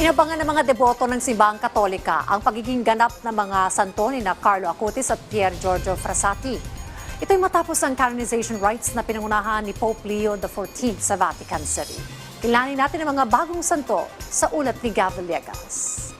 Inabangan ng mga deboto ng Simbahang Katolika ang pagiging ganap ng mga santo ni na Carlo Acutis at Pier Giorgio Frassati. Ito'y matapos ang canonization rites na pinangunahan ni Pope Leo XIV sa Vatican City. Kilalanin natin ang mga bagong santo sa ulat ni Gav Villegas.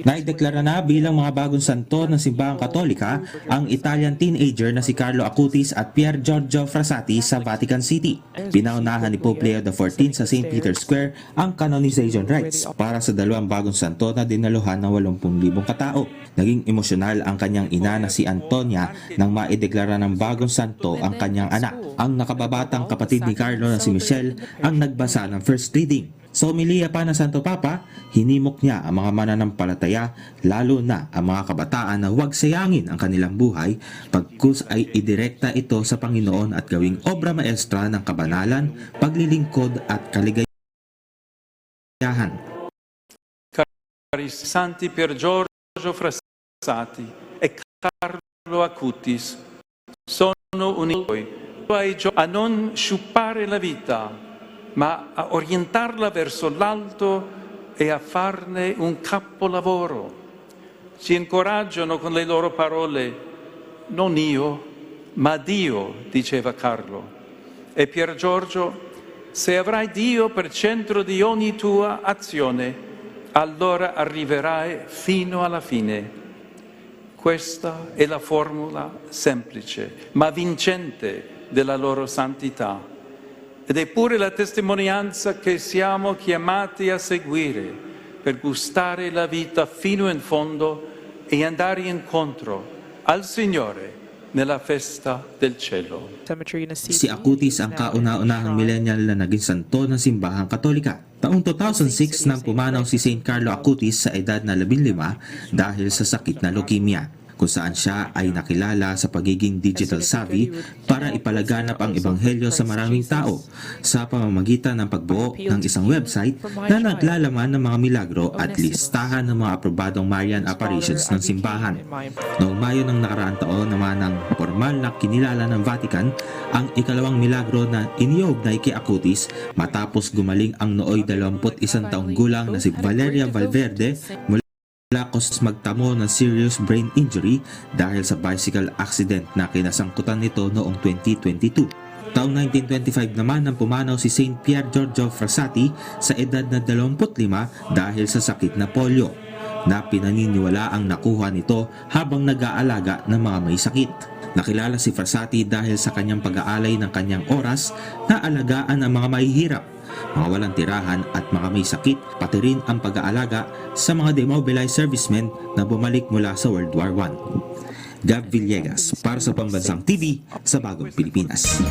Naideklara na bilang mga bagong santo ng Simbahang Katolika ang Italian teenager na si Carlo Acutis at Pier Giorgio Frassati sa Vatican City. Pinaunahan ni Pope Leo XIV sa St. Peter's Square ang canonization rites para sa dalawang bagong santo na dinaluhan ng 80,000 katao. Naging emosyonal ang kanyang ina na si Antonia nang maideklara ng bagong santo ang kanyang anak. Ang nakababatang kapatid ni Carlo na si Michelle ang nagbasa ng first reading. Sa homilya pa ng Santo Papa, hinimok niya ang mga mananampalataya, lalo na ang mga kabataan na huwag sayangin ang kanilang buhay, pagkus ay idirekta ito sa Panginoon at gawing obra maestra ng kabanalan, paglilingkod at kaligayahan. Cari Santi Pier Giorgio Frassati e Carlo Acutis sono uniti a non sciupare la vita, ma a orientarla verso l'alto e a farne un capolavoro. Ci incoraggiano con le loro parole, non io, ma Dio, diceva Carlo. E Pier Giorgio, se avrai Dio per centro di ogni tua azione, allora arriverai fino alla fine. Questa è la formula semplice, ma vincente della loro santità. Ed è pure la testimonianza che siamo chiamati a seguire per gustare la vita fino in fondo e andare incontro al Signore nella festa del cielo. Si Acutis ang kauna-unahang millennial na naging santo ng Simbahang Katolika. Taong 2006 nang pumanaw si St. Carlo Acutis sa edad na 15 dahil sa sakit na leukemia, kung saan siya ay nakilala sa pagiging digital savvy para ipalaganap ang ebanghelyo sa maraming tao sa pamamagitan ng pagbuo ng isang website na naglalaman ng mga milagro at listahan ng mga aprobadong Marian apparitions ng simbahan. Noong Mayo ng nakaraang taon naman ng formal na kinilala ng Vatican ang ikalawang milagro na iniugnay kay Acutis matapos gumaling ang nooy 21 taong gulang na si Valeria Valverde mula magtamo ng serious brain injury dahil sa bicycle accident na kinasangkutan nito noong 2022. Taong 1925 naman nang pumanaw si St. Pier Giorgio Frassati sa edad na 25 dahil sa sakit na polio, na pinaniniwala ang nakuha nito habang nag-aalaga ng mga may sakit. Nakilala si Frassati dahil sa kanyang pag-aalay ng kanyang oras na alagaan ang mga mahihirap, mga walang tirahan at mga may sakit, pati rin ang pag-aalaga sa mga demobilized servicemen na bumalik mula sa World War I. Gav Villegas para sa Pambansang TV sa Bagong Pilipinas.